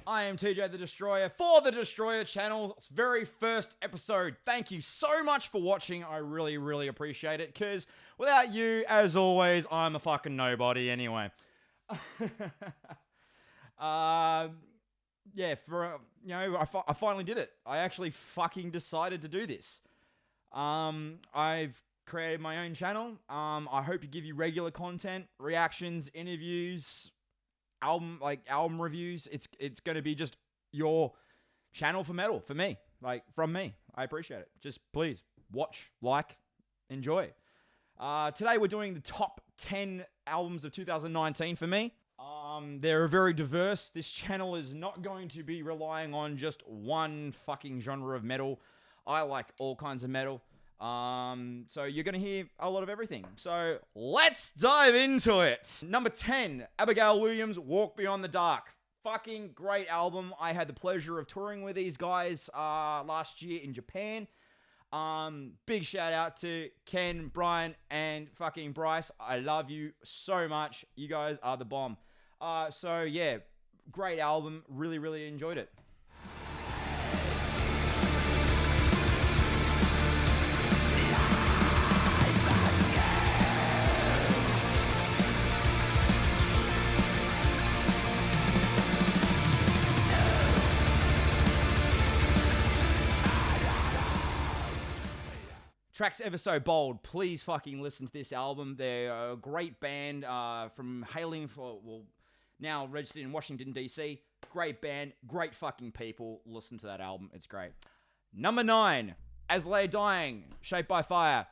I am TJ the Destroyer for the Destroyer channel's very first episode. Thank you so much for watching. I really, really appreciate it, because without you, as always, I'm a fucking nobody anyway. I finally did it. I actually fucking decided to do this. I've created my own channel. I hope to give you regular content, reactions, interviews, album reviews. It's going to be just your channel for metal for me, from me. I appreciate it. Just please watch, enjoy. Today we're doing the top 10 albums of 2019 for me. They're very diverse. This channel is not going to be relying on just one fucking genre of metal. I like all kinds of metal. So you're going to hear a lot of everything. So let's dive into it. Number 10, Abigail Williams, Walk Beyond the Dark. Fucking great album. I had the pleasure of touring with these guys last year in Japan. Big shout out to Ken, Brian, and fucking Bryce. I love you so much. You guys are the bomb. So yeah, great album. Really, really enjoyed it. Tracks Ever So Bold. Please fucking listen to this album. They're a great band from now registered in Washington, D.C. Great band, great fucking people. Listen to that album. It's great. Number 9, As Lay Dying, Shaped by Fire.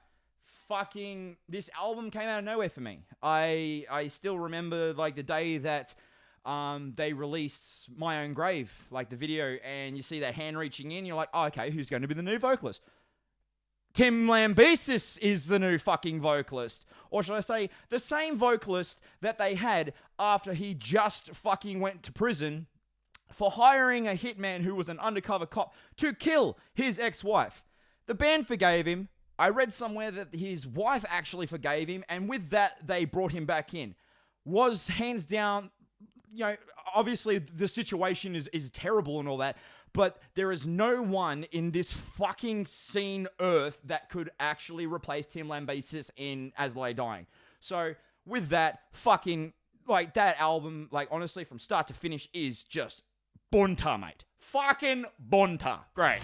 Fucking, this album came out of nowhere for me. I still remember the day that they released My Own Grave, the video, and you see that hand reaching in, you're like, oh, okay, who's going to be the new vocalist? Tim Lambesis is the new fucking vocalist. Or should I say, the same vocalist that they had after he just fucking went to prison for hiring a hitman who was an undercover cop to kill his ex-wife. The band forgave him. I read somewhere that his wife actually forgave him, and with that, they brought him back in. Was hands down, obviously the situation is terrible and all that, but there is no one in this fucking scene earth that could actually replace Tim Lambesis in As Lay Dying. So with that, fucking, that album, honestly, from start to finish is just bunta, mate. Fucking bunta. Great.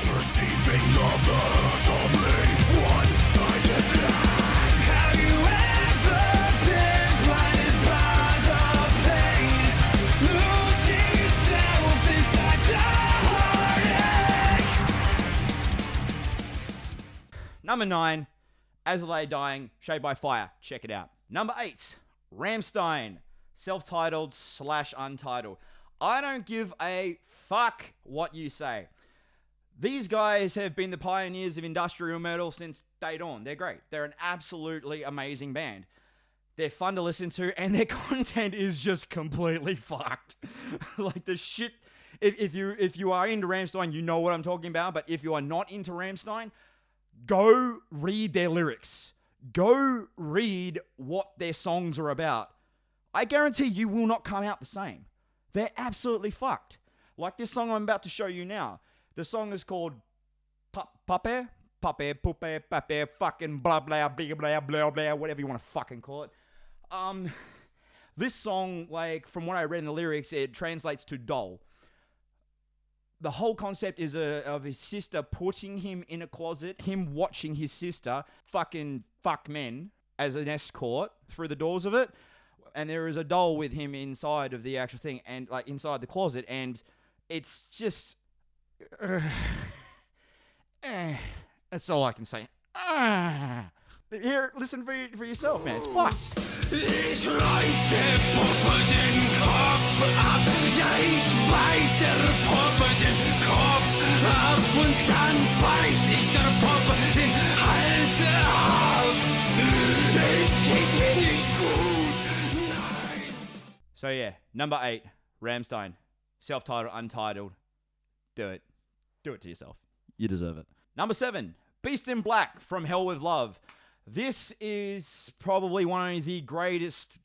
Perceiving lovers only one-sided line. Have you ever been blinded by the pain? Losing yourself inside the heartache. Number 9, As Lay Dying, Shaped by Fire. Check it out. Number 8, Rammstein, self-titled / untitled. I don't give a fuck what you say. These guys have been the pioneers of industrial metal since day dawn. They're great. They're an absolutely amazing band. They're fun to listen to, and their content is just completely fucked. The shit. If you are into Rammstein, you know what I'm talking about. But if you are not into Rammstein, go read their lyrics. Go read what their songs are about. I guarantee you will not come out the same. They're absolutely fucked. Like this song I'm about to show you now. The song is called Puppe, Puppe, fucking blah, blah, blah, blah, blah, blah, whatever you want to fucking call it. This song, from what I read in the lyrics, it translates to doll. The whole concept is of his sister putting him in a closet, him watching his sister fucking fuck men as an escort through the doors of it. And there is a doll with him inside of the actual thing, and inside the closet, and it's just... that's all I can say. But here, listen for yourself, man. It's fucked. Ich reiß der Puppe den Kopf ab. Ja, ich beiß der Puppe den Kopf ab. Und dann beiß ich der Puppe den Hals ab. Es geht mir nicht gut. Nein. So yeah, number 8, Rammstein. Self-titled, untitled. Do it. Do it to yourself. You deserve it. Number 7, Beast in Black, From Hell With Love. This is probably one of the greatest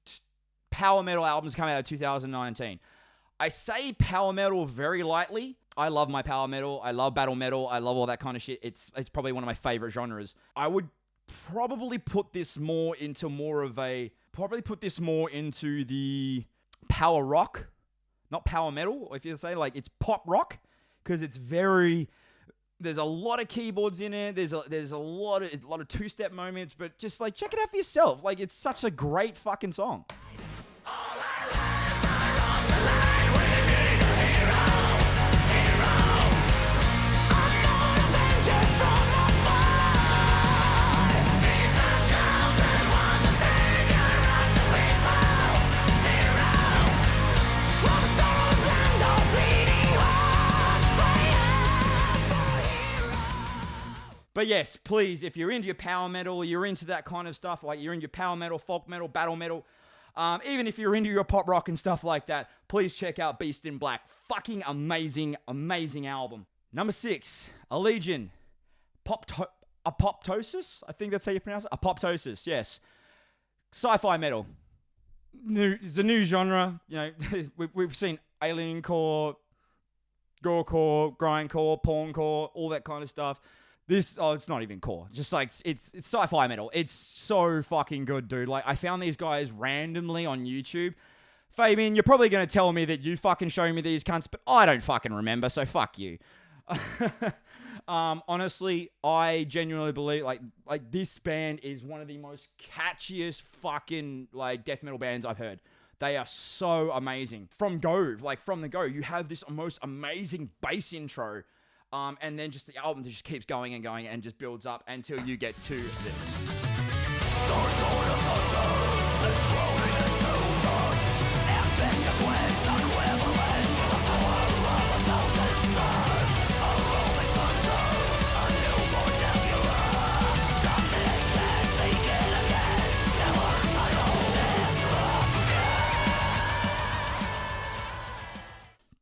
power metal albums coming out of 2019. I say power metal very lightly. I love my power metal. I love battle metal. I love all that kind of shit. It's probably one of my favorite genres. I would probably put this more into the power rock, not power metal, if you say, like, it's pop rock, because it's very, there's a lot of keyboards in it, there's a lot of two-step moments, but just, like, check it out for yourself. Like, it's such a great fucking song. But yes, please, if you're into your power metal, you're into that kind of stuff, like you're into your power metal, folk metal, battle metal, even if you're into your pop rock and stuff like that, please check out Beast in Black. Fucking amazing, amazing album. Number 6, Allegaeon. Apoptosis? I think that's how you pronounce it. Apoptosis, yes. Sci-fi metal. It's a new genre. You know, we've seen alien core, gorecore, grindcore, porncore, all that kind of stuff. It's not even core. Just like, it's sci-fi metal. It's so fucking good, dude. Like, I found these guys randomly on YouTube. Fabian, you're probably going to tell me that you fucking showed me these cunts, but I don't fucking remember, so fuck you. Honestly, I genuinely believe, like this band is one of the most catchiest fucking, like, death metal bands I've heard. They are so amazing. From the go, you have this most amazing bass intro. And then just the album just keeps going and going and just builds up until you get to this.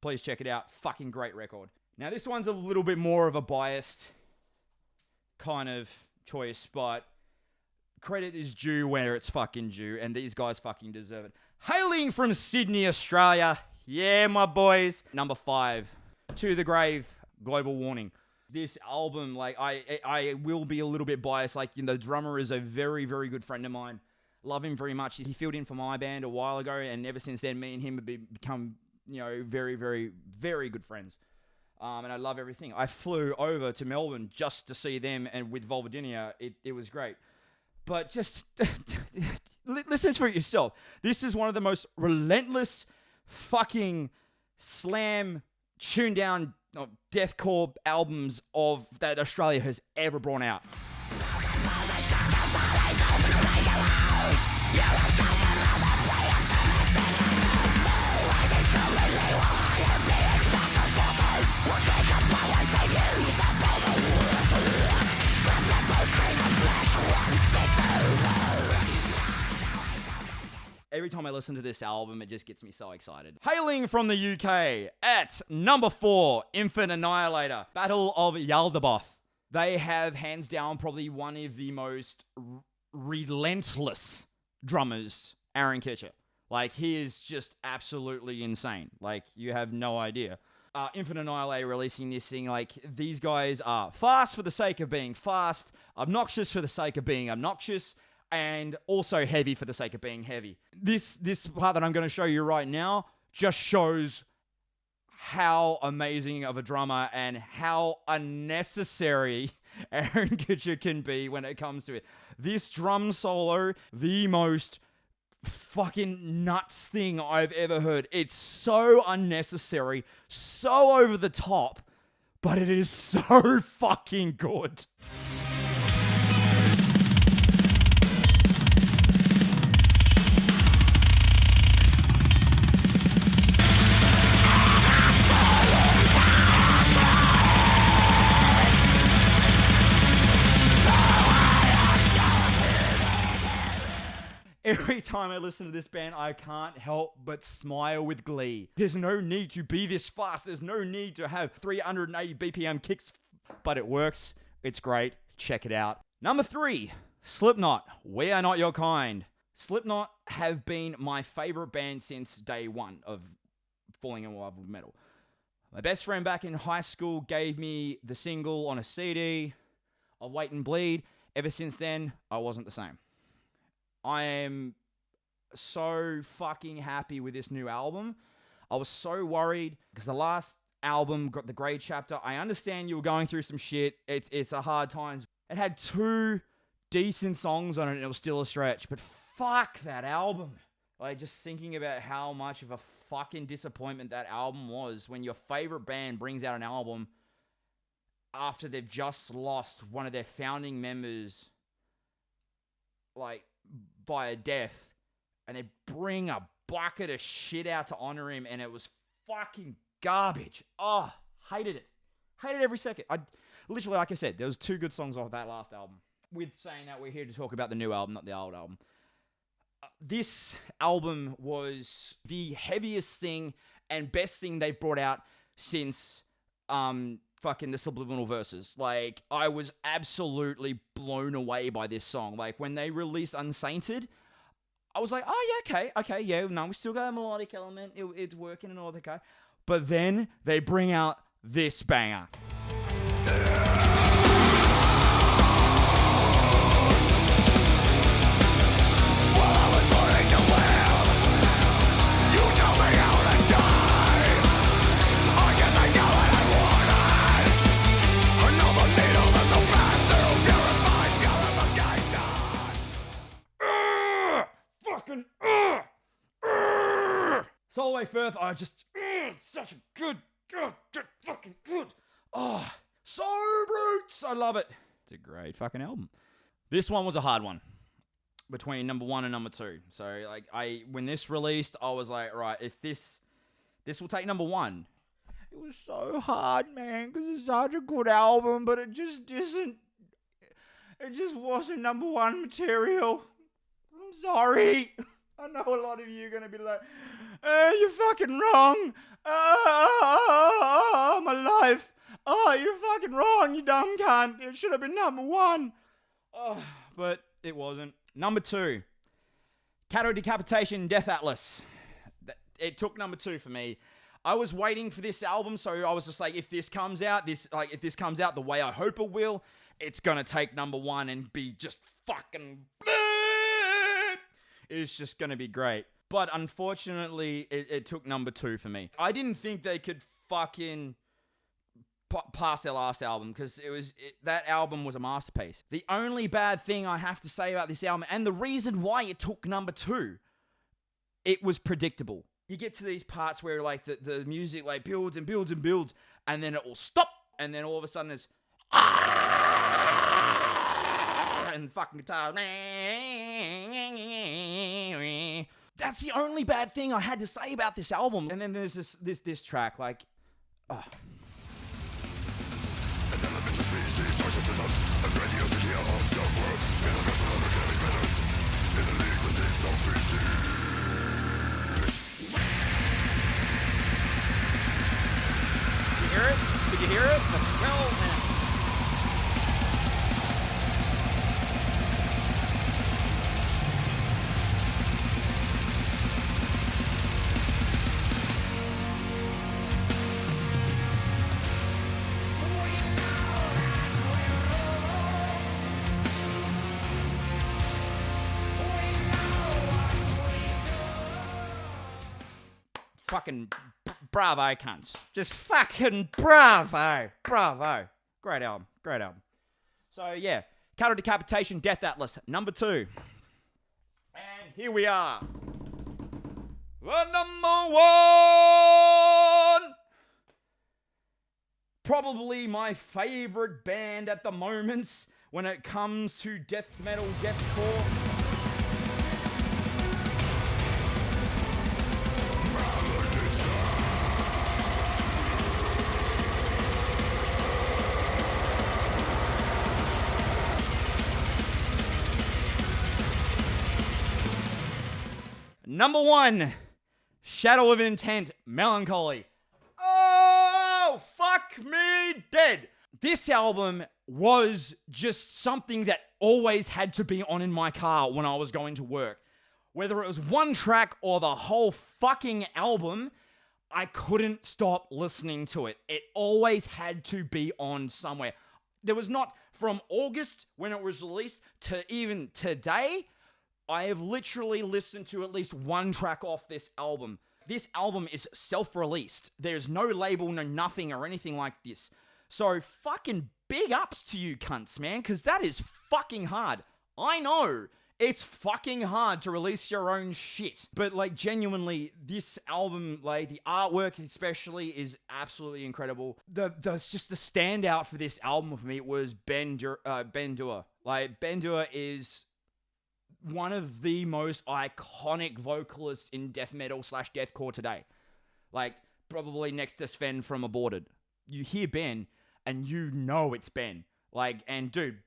Please check it out. Fucking great record. Now, this one's a little bit more of a biased kind of choice, but credit is due where it's fucking due, and these guys fucking deserve it. Hailing from Sydney, Australia. Yeah, my boys. Number 5, To the Grave, Global Warning. This album, like, I will be a little bit biased. Like, you know, the drummer is a very, very good friend of mine. Love him very much. He filled in for my band a while ago, and ever since then, me and him have become, you know, very, very, very good friends. And I love everything. I flew over to Melbourne just to see them, and with Vulvodynia, it was great. But just listen to it yourself. This is one of the most relentless fucking slam, tuned down deathcore albums that Australia has ever brought out. Every time I listen to this album, it just gets me so excited. Hailing from the UK, at number 4, Infant Annihilator, Battle of Yaldabaoth. They have, hands down, probably one of the most relentless drummers, Aaron Kitcher. Like, he is just absolutely insane. Like, you have no idea. Infant Annihilator releasing this thing, like, these guys are fast for the sake of being fast, obnoxious for the sake of being obnoxious, and also heavy for the sake of being heavy. This part that I'm going to show you right now just shows how amazing of a drummer and how unnecessary Aaron Kitcher can be when it comes to it. This drum solo, the most fucking nuts thing I've ever heard. It's so unnecessary, so over the top, but it is so fucking good. Every time I listen to this band, I can't help but smile with glee. There's no need to be this fast. There's no need to have 380 BPM kicks, but it works. It's great. Check it out. Number 3, Slipknot, We Are Not Your Kind. Slipknot have been my favorite band since day one of falling in love with metal. My best friend back in high school gave me the single on a CD of Wait and Bleed. Ever since then, I wasn't the same. I am so fucking happy with this new album. I was so worried because the last album got the Grey Chapter. I understand you were going through some shit. It's a hard times. It had 2 decent songs on it and it was still a stretch. But fuck that album. Like, just thinking about how much of a fucking disappointment that album was when your favorite band brings out an album after they've just lost one of their founding members, like, via death, and they bring a bucket of shit out to honor him, and it was fucking garbage. Oh, hated it. Hated every second. I literally, like I said, there was 2 good songs off that last album. With saying that, we're here to talk about the new album, not the old album. This album was the heaviest thing and best thing they've brought out since fucking the Subliminal Verses. Like, I was absolutely blown away by this song. Like, when they released Unsainted, I was like, oh yeah, okay, yeah, no, we still got a melodic element, it's working and all that, okay. But then they bring out this banger. Solway, Firth, such a good, fucking good. Oh, so roots. I love it. It's a great fucking album. This one was a hard one between number 1 and number 2. So, like, when this released, I was like, right, if this will take number 1. It was so hard, man, because it's such a good album, but it just isn't. It just wasn't number 1 material. I'm sorry. I know a lot of you are going to be like, you're fucking wrong. Oh, my life. Oh, you're fucking wrong, you dumb cunt. It should have been number 1. Oh, but it wasn't. Number 2, Decapitation, Death Atlas. It took number 2 for me. I was waiting for this album, so I was just like, if this comes out the way I hope it will, it's going to take number 1 and be just fucking... It's just going to be great. But unfortunately, it took number 2 for me. I didn't think they could fucking pass their last album because that album was a masterpiece. The only bad thing I have to say about this album, and the reason why it took number 2, it was predictable. You get to these parts where like the music like builds and builds and builds, and then it will stop, and then all of a sudden it's and fucking guitar. That's the only bad thing I had to say about this album. And then there's this track, like, oh. Did you hear it? Did you hear it? The swell, man. Fucking bravo, cunts. Just fucking bravo. Bravo. Great album. Great album. So, yeah. Decapitation, Death Atlas, number 2. And here we are. The number 1! Probably my favorite band at the moment when it comes to death metal, deathcore. Number 1, Shadow of Intent, Melancholy. Oh, fuck me dead. This album was just something that always had to be on in my car when I was going to work. Whether it was one track or the whole fucking album, I couldn't stop listening to it. It always had to be on somewhere. There was not, from August when it was released to even today, I have literally listened to at least one track off this album. This album is self-released. There's no label, no nothing or anything like this. So fucking big ups to you cunts, man, because that is fucking hard. I know. It's fucking hard to release your own shit. But, like, genuinely, this album, like, the artwork especially is absolutely incredible. Just the standout for this album for me was Ben Dua. Like, Ben Dua is one of the most iconic vocalists in death metal / deathcore today. Like, probably next to Sven from Aborted. You hear Ben, and you know it's Ben. Like, and dude,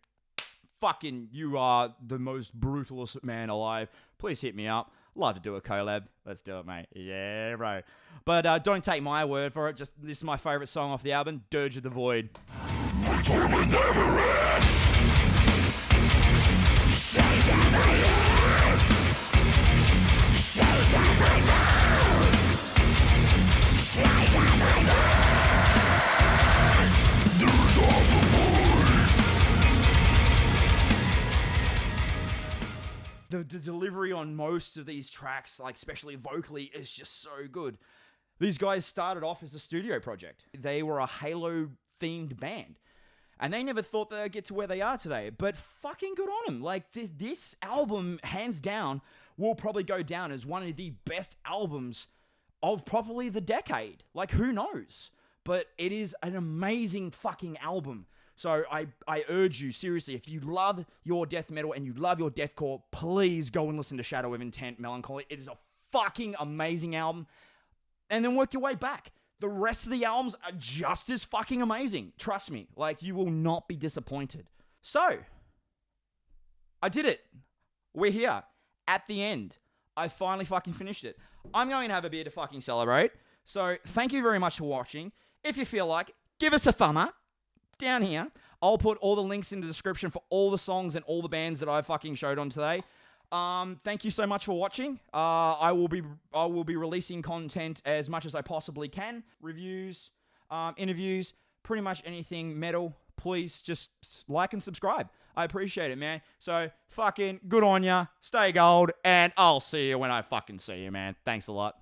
fucking, you are the most brutalist man alive. Please hit me up. Love to do a collab. Let's do it, mate. Yeah, bro. But don't take my word for it. Just, this is my favorite song off the album, Dirge of the Void. The delivery on most of these tracks, like especially vocally, is just so good. These guys started off as a studio project. They were a Halo-themed band. And they never thought they'd get to where they are today. But fucking good on them. Like, this album, hands down, will probably go down as one of the best albums of probably the decade. Like, who knows? But it is an amazing fucking album. So I urge you, seriously, if you love your death metal and you love your deathcore, please go and listen to Shadow of Intent, Melancholy. It is a fucking amazing album. And then work your way back. The rest of the albums are just as fucking amazing. Trust me. Like, you will not be disappointed. So, I did it. We're here. At the end. I finally fucking finished it. I'm going to have a beer to fucking celebrate. So, thank you very much for watching. If you feel like, give us a thumb up. Down here, I'll put all the links in the description for all the songs and all the bands that I fucking showed on today. Thank you so much for watching. I will be releasing content as much as I possibly can. Reviews, interviews, pretty much anything metal. Please just like and subscribe. I appreciate it, man. So fucking good on ya. Stay gold, and I'll see you when I fucking see you, man. Thanks a lot.